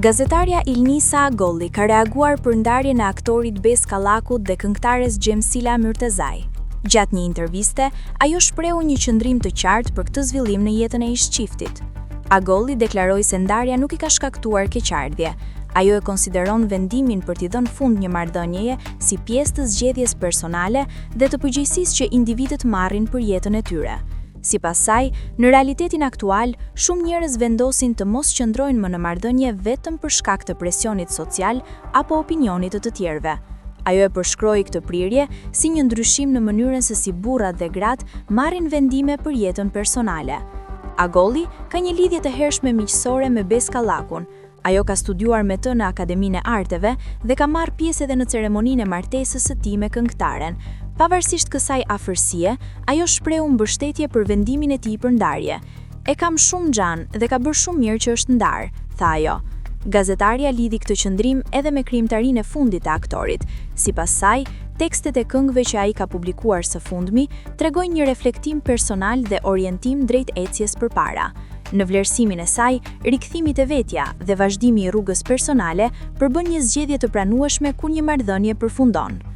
Gazetarja Ilnisa Agolli ka reaguar për ndarjen e aktorit Bes Kallakut dhe këngëtares Xhemsila Myrtezaj. Gjatë një interviste, ajo shprehu një qëndrim të qartë për këtë zhvillim në jetën e ish-çiftit. Agolli deklaroi se ndarja nuk i ka shkaktuar keqardhje. Ajo e konsideron vendimin për t'i dhënë fund një marrëdhënieje si pjesë të zgjedhjes personale dhe të përgjegjësisë që individët marrin për jetën e tyre. Sipas saj, në realitetin aktual, shumë njerëz vendosin të mos qëndrojnë më në marrëdhënie vetëm për shkak të presionit social apo opinionit të tjerëve. Ajo e përshkroi këtë prirje si një ndryshim në mënyrën se si burrat dhe gratë marrin vendime për jetën personale. Agolli ka një lidhje të hershme miqësore me Bes Kallakun. Ajo ka studiuar me të në Akademinë e Arteve dhe ka marrë pjesë edhe në ceremoninë e martesës së tij me këngëtaren. Pavarësisht kësaj afërsie, ajo shprehu mbështetje për vendimin e tij për ndarje. "E kam shumë xhan dhe ka bërë shumë mirë që është ndarë", tha ajo. Gazetarja lidhi këtë qëndrim edhe me krijimtarinë e fundit të aktorit. Sipas saj, tekstet e këngëve që ai ka publikuar së fundmi tregojnë një reflektim personal dhe orientim drejt ecjes përpara. Në vlerësimin e saj, rikthimi te vetja dhe vazhdimi i rrugës personale përbën një zgjedhje të pranueshme kur një marrëdhënie përfundon.